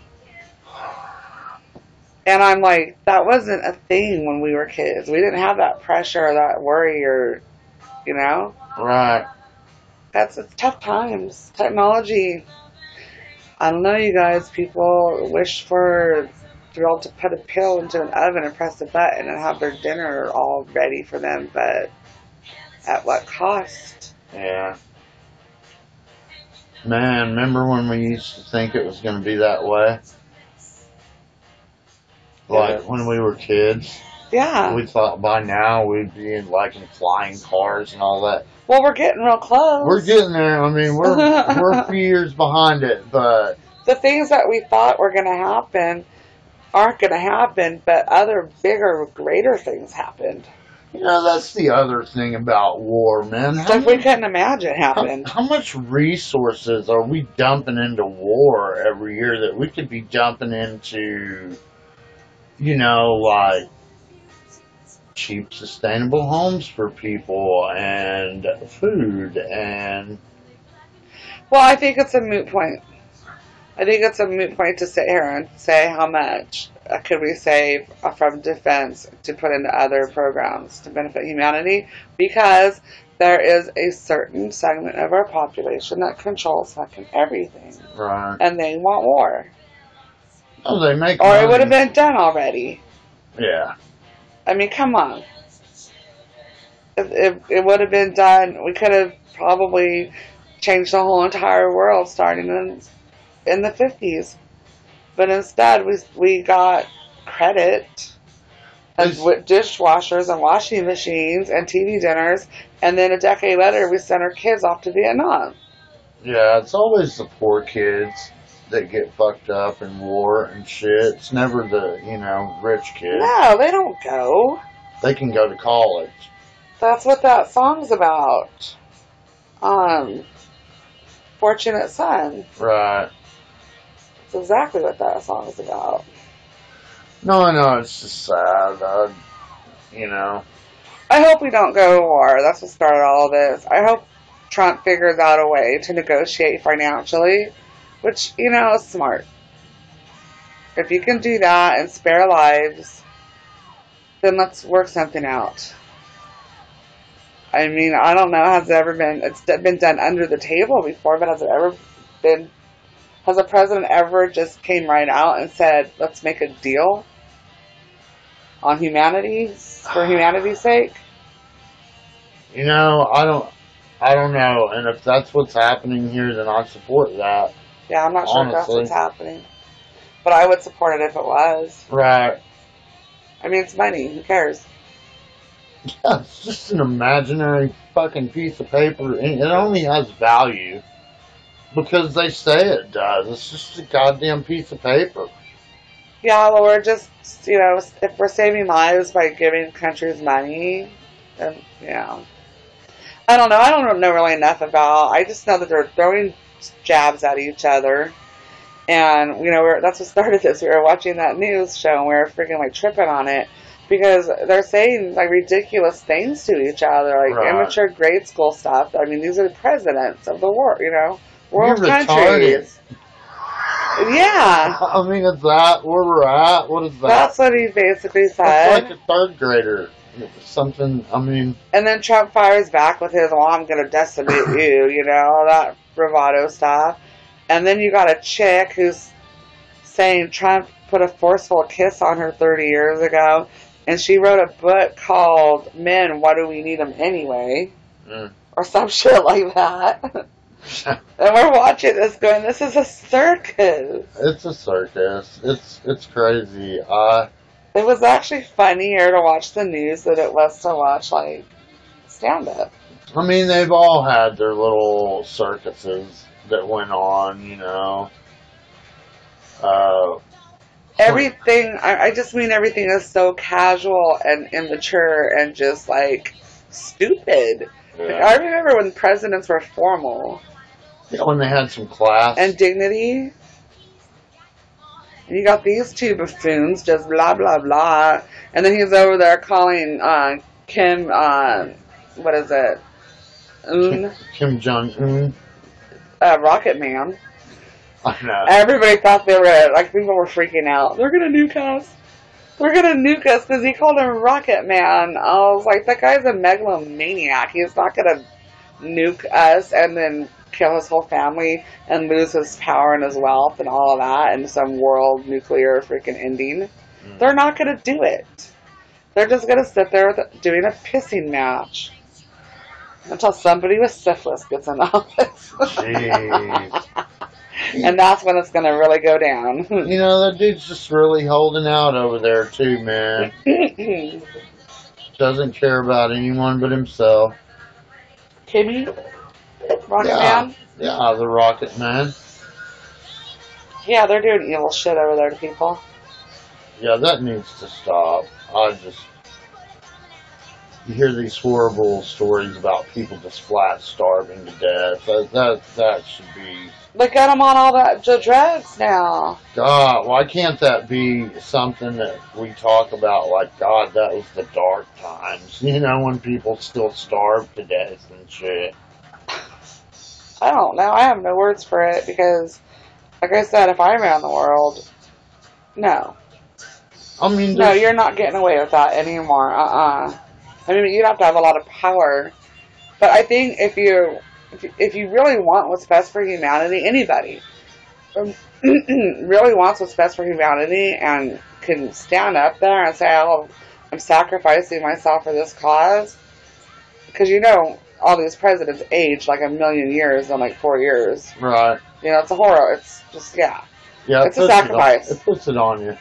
And I'm like, that wasn't a thing when we were kids. We didn't have that pressure or that worry or, you know? Right. It's tough times. Technology. I don't know, you guys. People wish to be able to put a pill into an oven and press a button and have their dinner all ready for them. But at what cost? Yeah. Man, remember when we used to think it was going to be that way? Like, when we were kids? Yeah. We thought by now we'd be in flying cars and all that. Well, we're getting real close. We're getting there. I mean, we're a few years behind it, but... The things that we thought were going to happen aren't going to happen, but other bigger, greater things happened. You know, that's the other thing about war, man. Stuff we couldn't imagine happened. How much resources are we dumping into war every year that we could be dumping into, you know, like cheap, sustainable homes for people and food and... Well, I think it's a moot point. I think it's a moot point to sit here and say how much could we save from defense to put into other programs to benefit humanity, because there is a certain segment of our population that controls fucking everything. Right. And they want war. Oh, they make Or money. it would have been done already. Yeah. I mean, come on. If it would have been done, we could have probably changed the whole entire world starting in the 50s. But instead, we got credit with dishwashers and washing machines and TV dinners, and then a decade later, we sent our kids off to Vietnam. Yeah, it's always the poor kids that get fucked up in war and shit. It's never the, you know, rich kids. No, they don't go. They can go to college. That's what that song's about. Fortunate Son. Right. That's exactly what that song's about. No, I know, it's just sad. You know. I hope we don't go to war. That's what started all of this. I hope Trump figures out a way to negotiate financially, which, you know, is smart. If you can do that and spare lives, then let's work something out. I mean, I don't know, it's been done under the table before, but has a president ever just came right out and said, let's make a deal on humanity, for humanity's sake? You know, I don't know, and if that's what's happening here, then I support that. Yeah, I'm not sure if that's what's happening. But I would support it if it was. Right. I mean, it's money. Who cares? Yeah, it's just an imaginary fucking piece of paper, and it only has value because they say it does. It's just a goddamn piece of paper. Yeah, well, we're just, you know, if we're saving lives by giving countries money, then, you know. I don't know. I don't know really enough about. I just know that they're throwing jabs at each other. And, you know, that's what started this. We were watching that news show and we were freaking, like, tripping on it. Because they're saying, like, ridiculous things to each other. Like, immature grade school stuff. I mean, these are the presidents of the world, you know. World countries. Yeah. I mean, is that where we're at? What is that? That's what he basically said. That's like a third grader. Something, I mean. And then Trump fires back with his, well, I'm going to decimate you, you know, that bravado stuff. And then you got a chick who's saying Trump put a forceful kiss on her 30 years ago. And she wrote a book called Men, Why Do We Need Them Anyway? Or some shit like that. And we're watching this going, this is a circus. It's a circus. It's crazy. It was actually funnier to watch the news than it was to watch, like, stand-up. I mean, they've all had their little circuses that went on, you know. everything, I just mean everything is so casual and immature and just like stupid. Like, Yeah. I remember when presidents were formal Yeah, when they had some class. and dignity. And you got these two buffoons just blah blah blah, and then he's over there calling Kim, what is it, Kim Jong-un. Rocket Man. I know. Everybody thought they were, like, people were freaking out. They're gonna nuke us. They're gonna nuke us because he called him Rocket Man. I was like, that guy's a megalomaniac. He's not gonna nuke us and then kill his whole family and lose his power and his wealth and all of that in some world nuclear freaking ending. They're not gonna do it. They're just gonna sit there doing a pissing match until somebody with syphilis gets in office. Jeez. And that's when it's gonna really go down. You know, that dude's just really holding out over there too, man. Doesn't care about anyone but himself. Kimmy? Rocket Yeah. Man? Yeah, the Rocket Man. Yeah, they're doing evil shit over there to people. Yeah, that needs to stop. You hear these horrible stories about people just flat starving to death. That should be. They got them on all the drugs now. God, why can't that be something that we talk about? Like, God, that was the dark times. You know, when people still starve to death and shit. I don't know. I have no words for it because, like I said, if I ran the world, no. I mean, No, you're not getting away with that anymore. I mean, you'd have to have a lot of power. But I think if you really want what's best for humanity, anybody really wants what's best for humanity and can stand up there and say, oh, I'm sacrificing myself for this cause. Because, you know, all these presidents age like 1,000,000 years in like 4 years. right. You know, it's a horror. It's just, yeah. Yeah, It's a sacrifice. It puts it on you.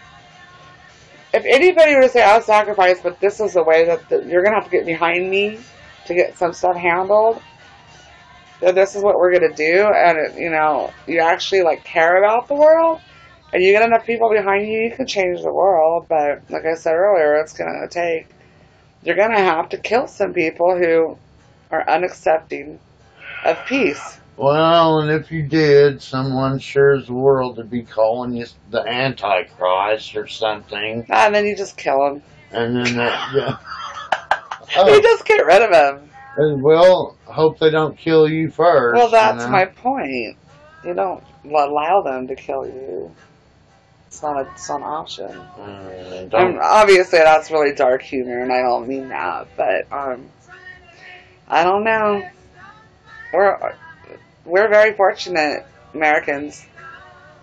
If anybody were to say, I'll sacrifice, but this is the way that you're going to have to get behind me to get some stuff handled, then this is what we're going to do, and, you know, you actually, like, care about the world, and you get enough people behind you, you can change the world, but, like I said earlier, it's going to take, you're going to have to kill some people who are unaccepting of peace. Well, and if you did, someone sure as the world would be calling you the Antichrist or something. And then you just kill them. And then that, yeah. You just get rid of them. Well, hope they don't kill you first. Well, that's you know? my point. You don't allow them to kill you. It's not an option. Obviously, that's really dark humor, and I don't mean that. But I don't know. We're very fortunate Americans.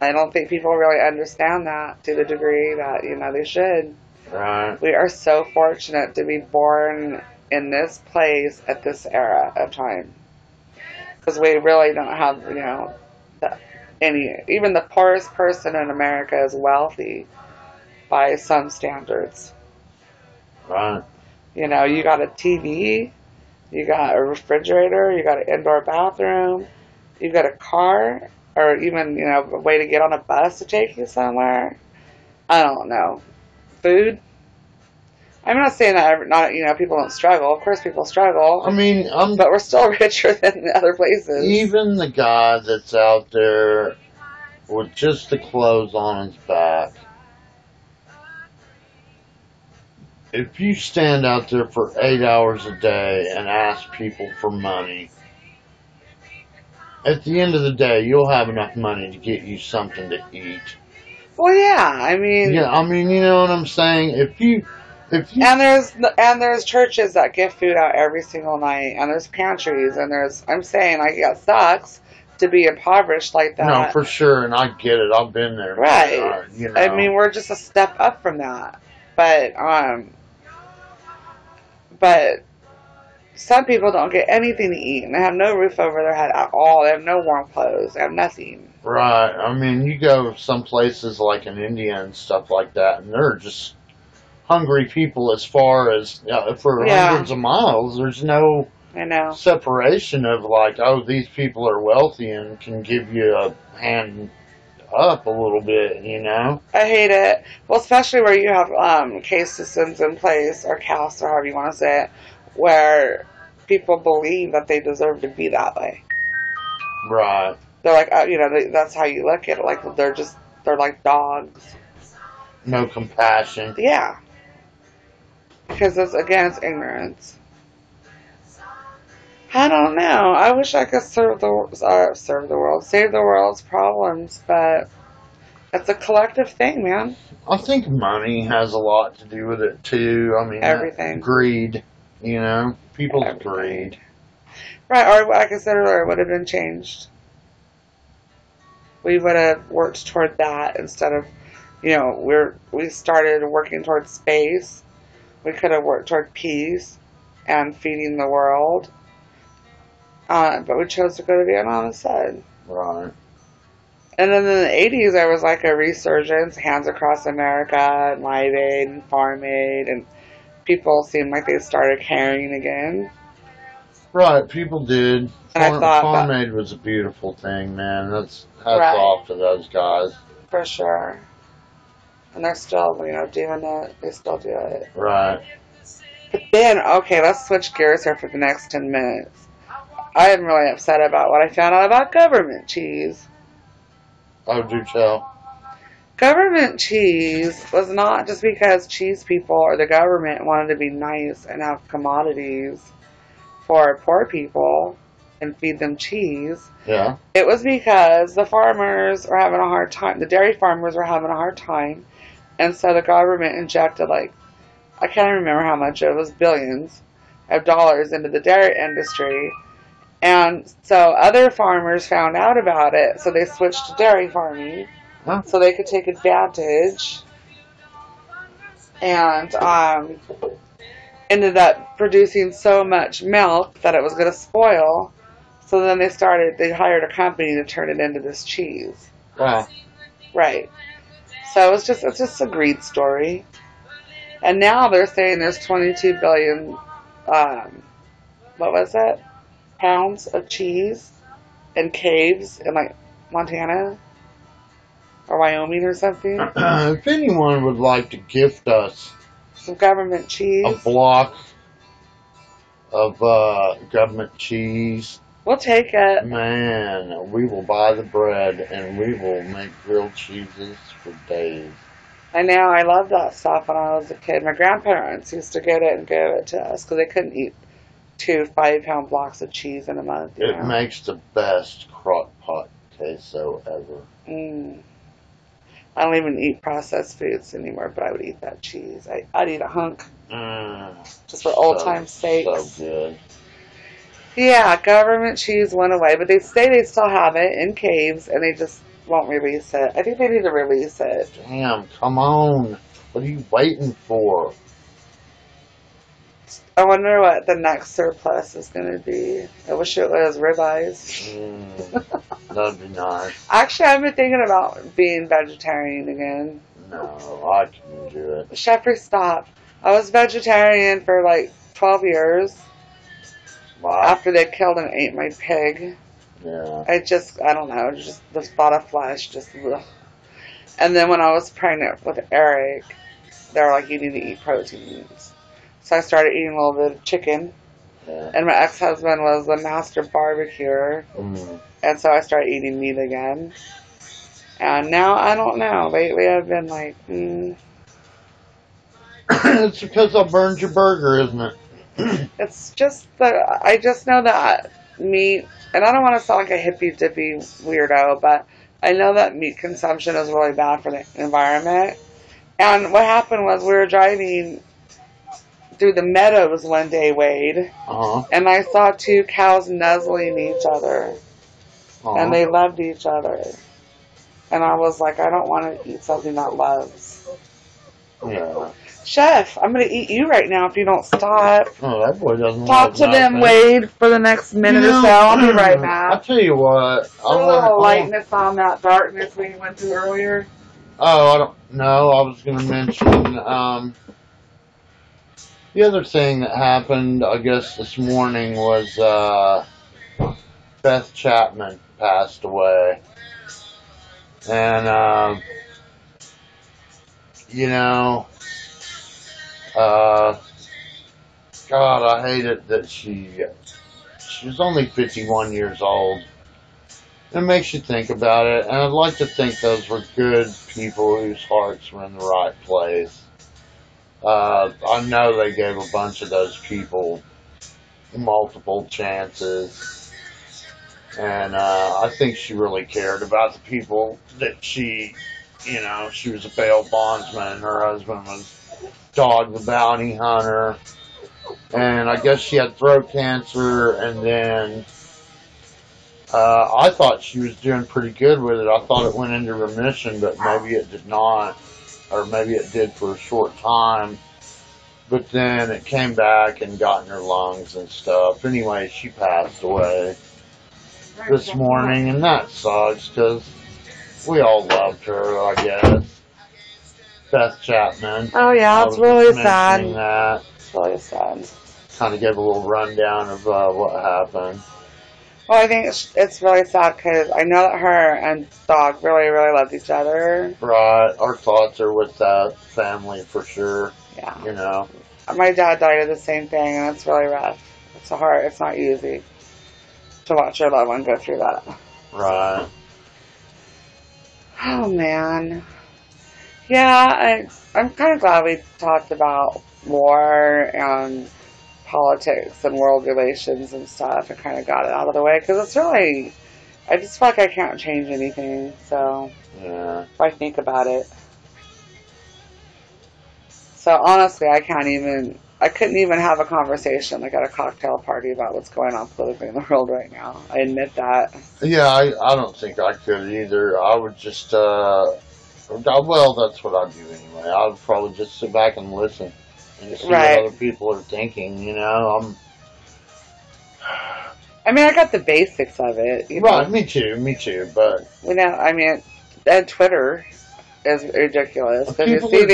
I don't think people really understand that to the degree that, you know, they should. Right. We are so fortunate to be born in this place at this era of time. Because we really don't have, you know, even the poorest person in America is wealthy by some standards. Right. You know, you got a TV, you got a refrigerator, you got an indoor bathroom, you got a car, or even, you know, a way to get on a bus to take you somewhere. I don't know. Food. I'm not saying that not, you know, people don't struggle. Of course people struggle. I mean, but we're still richer than other places. Even the guy that's out there with just the clothes on his back, if you stand out there for 8 hours a day and ask people for money, at the end of the day, you'll have enough money to get you something to eat. Well, yeah, I mean... Yeah, I mean, you know what I'm saying? If you... And there's churches that give food out every single night, and there's pantries, and I'm saying, like, it sucks to be impoverished like that. No, for sure, and I get it. I've been there. Right. You know. I mean, we're just a step up from that. But some people don't get anything to eat, and they have no roof over their head at all. They have no warm clothes. They have nothing. Right. I mean, you go some places like in India and stuff like that, and they're just hungry people as far as, for hundreds of miles. There's no separation of like, oh, these people are wealthy and can give you a up a little bit, you know? I hate it. Well, especially where you have case systems in place, or caste, or however you want to say it, where people believe that they deserve to be that way. Right. They're like, that's how you look at it. Like, they're like dogs. No compassion. Yeah. Because it's ignorance. I don't know. I wish I could save the world's problems, but it's a collective thing, man. I think money has a lot to do with it too. I mean, Everything. Greed, you know, people's greed. Right, or like I said earlier, it would have been changed. We would have worked toward that instead of, we started working towards space. We could have worked toward peace and feeding the world. But we chose to go to Vietnam instead. Right. And then in the 80s, there was like a resurgence, Hands Across America, and Live Aid, and Farm Aid, and people seemed like they started caring again. Right, people did. And Farm Aid was a beautiful thing, man. Hats off to those guys. For sure. And they're still, doing it. They still do it. Right. But then, okay, let's switch gears here for the next 10 minutes. I am really upset about what I found out about government cheese. Oh, do tell. Government cheese was not just because cheese people or the government wanted to be nice and have commodities for poor people and feed them cheese. Yeah. It was because the farmers were having a hard time. The dairy farmers were having a hard time. And so the government injected, I can't remember how much, it was billions of dollars into the dairy industry. And so other farmers found out about it, so they switched to dairy farming, so they could take advantage, and ended up producing so much milk that it was going to spoil. So then they hired a company to turn it into this cheese. Wow. Right. So it's just a greed story. And now they're saying there's 22 billion, what was it? Pounds of cheese in caves in Montana or Wyoming or something. If anyone would like to gift us some government cheese, a block of government cheese, we'll take it. Man, we will buy the bread and we will make grilled cheeses for days. I know, I loved that stuff when I was a kid. My grandparents used to get it and give it to us because they couldn't eat 2 5-pound blocks of cheese in a month. It makes the best crock pot queso ever. I don't even eat processed foods anymore, but I would eat that cheese. I'd eat a hunk. Just for old time's sake. So good. Yeah, government cheese went away, but they say they still have it in caves, and they just won't release it. I think they need to release it. Damn, come on. What are you waiting for? I wonder what the next surplus is going to be. I wish it was ribeyes. That'd be nice. Actually, I've been thinking about being vegetarian again. No, I can do it. Jeffrey, stop. I was vegetarian for 12 years. Wow. After they killed and ate my pig. Yeah. I don't know, just the thought of flesh, ugh. And then when I was pregnant with Eric, they were like, you need to eat proteins. So I started eating a little bit of chicken. Yeah. And my ex-husband was the master barbecuer. And so I started eating meat again. And now, I don't know. Lately I've been It's because I burned your burger, isn't it? It's just I just know that meat, and I don't want to sound like a hippy-dippy weirdo, but I know that meat consumption is really bad for the environment. And what happened was we were driving through the meadows one day, Wade, and I saw 2 cows nuzzling each other, and they loved each other. And I was like, I don't want to eat something that loves. Yeah. Chef, I'm going to eat you right now if you don't stop. Oh, that boy doesn't talk to them, Wade, for the next minute or so. I'll be right back. I'll tell you what. A little lightness on that darkness we went through earlier. Oh, I don't know. I was going to mention the other thing that happened, I guess, this morning was Beth Chapman passed away. And, you know, uh, God, I hate it that she's only 51 years old. It makes you think about it, and I'd like to think those were good people whose hearts were in the right place. I know they gave a bunch of those people multiple chances, and I think she really cared about the people that she was a bail bondsman, and her husband was Dog the Bounty Hunter, and I guess she had throat cancer, and then I thought she was doing pretty good with it. I thought it went into remission, but maybe it did not, or maybe it did for a short time. But then it came back and got in her lungs and stuff. Anyway, she passed away this morning, and that sucks because we all loved her, I guess. Beth Chapman. Oh yeah, it's really sad. That. It's really sad. Kind of gave a little rundown of what happened. Well, I think it's really sad because I know that her and Dog really, really loved each other. Right. Our thoughts are with that family for sure. Yeah. You know. My dad died of the same thing, and it's really rough. It's not easy to watch your loved one go through that. Right. Oh, man. Yeah, I'm kind of glad we talked about war and politics and world relations and stuff and kind of got it out of the way, because it's really, I just feel like I can't change anything, so yeah. if I think about it. So honestly, I couldn't even have a conversation like at a cocktail party about what's going on politically in the world right now. I admit that. Yeah, I don't think I could either. I would just, well, that's what I'd do anyway. I would probably just sit back and listen and see what other people are thinking, you know. I mean, I got the basics of it. Right, me too, but... And Twitter is ridiculous. Because you see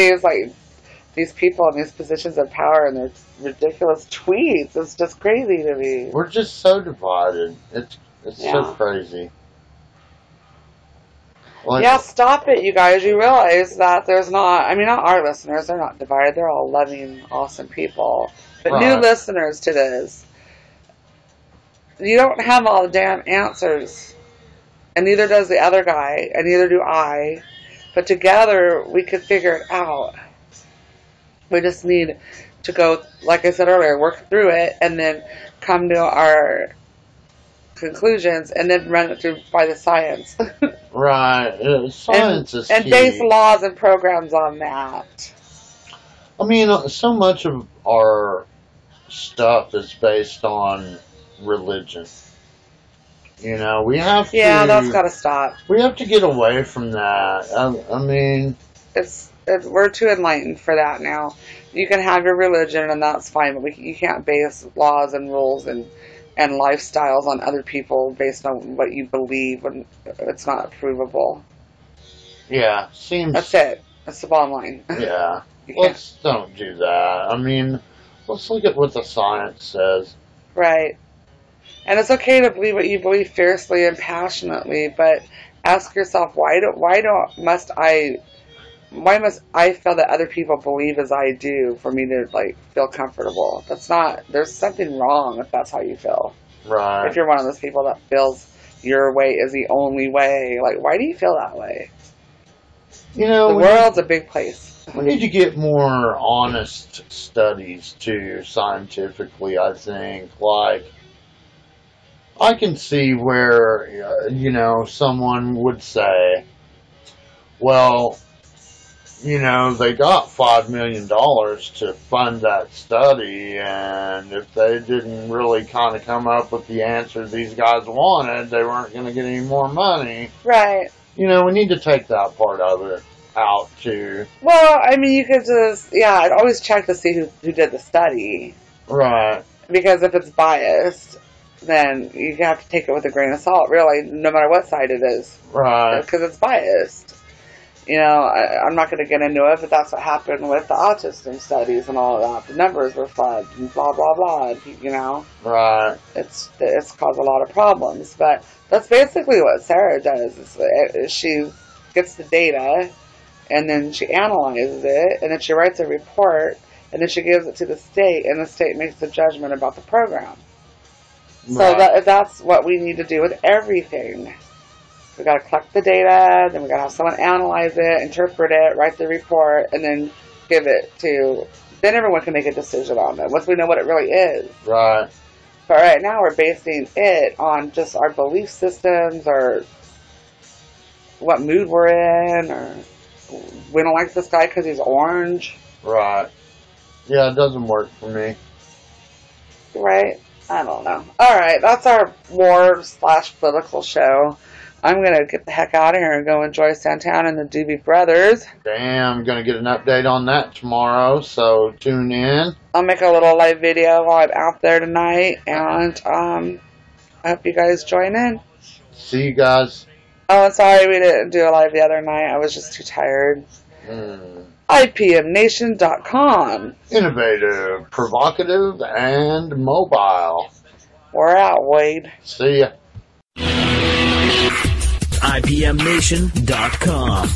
these people in these positions of power and their ridiculous tweets. It's just crazy to me. We're just so divided. It's so crazy. Like, yeah, stop it, you guys. You realize that there's not our listeners, they're not divided. They're all loving, awesome people. But new listeners to this, you don't have all the damn answers. And neither does the other guy, and neither do I. But together, we could figure it out. We just need to go, like I said earlier, work through it, and then come to our conclusions, and then run it through by the science. Right. Science is key. And base laws and programs on that. I mean, so much of our stuff is based on religion. You know, we have to... Yeah, that's got to stop. We have to get away from that. I mean... We're too enlightened for that now. You can have your religion, and that's fine, but you can't base laws and rules and lifestyles on other people based on what you believe when it's not provable. Yeah, seems... That's it. That's the bottom line. Yeah. Let's don't do that. I mean, let's look at what the science says. Right. And it's okay to believe what you believe fiercely and passionately, but ask yourself, why must I feel that other people believe as I do for me to, feel comfortable? There's something wrong if that's how you feel. Right. If you're one of those people that feels your way is the only way. Why do you feel that way? You know, the world's a big place. We need to get more honest studies, too, scientifically, I think. I can see where, someone would say, well... they got $5 million to fund that study, and if they didn't really kind of come up with the answers these guys wanted, they weren't going to get any more money. Right. We need to take that part of it out, too. Well, you could just, I'd always check to see who did the study. Right. Because if it's biased, then you have to take it with a grain of salt, really, no matter what side it is. Right. Because it's biased. I'm not going to get into it, but that's what happened with the autism studies and all of that. The numbers were fudged and blah, blah, blah, Right. It's caused a lot of problems, but that's basically what Sarah does. She gets the data, and then she analyzes it, and then she writes a report, and then she gives it to the state, and the state makes the judgment about the program. So that's what we need to do with everything. We got to collect the data, then we got to have someone analyze it, interpret it, write the report, and then give it to. Then everyone can make a decision on it once we know what it really is. Right. But right now we're basing it on just our belief systems, or what mood we're in, or we don't like this guy because he's orange. Right. Yeah, it doesn't work for me. Right? I don't know. Alright, that's our war/political show. I'm going to get the heck out of here and go enjoy Santana and the Doobie Brothers. Damn, I'm going to get an update on that tomorrow, so tune in. I'll make a little live video while I'm out there tonight, and I hope you guys join in. See you guys. Oh, sorry we didn't do a live the other night. I was just too tired. IPMNation.com. Innovative, provocative, and mobile. We're out, Wade. See ya. IPMNation.com.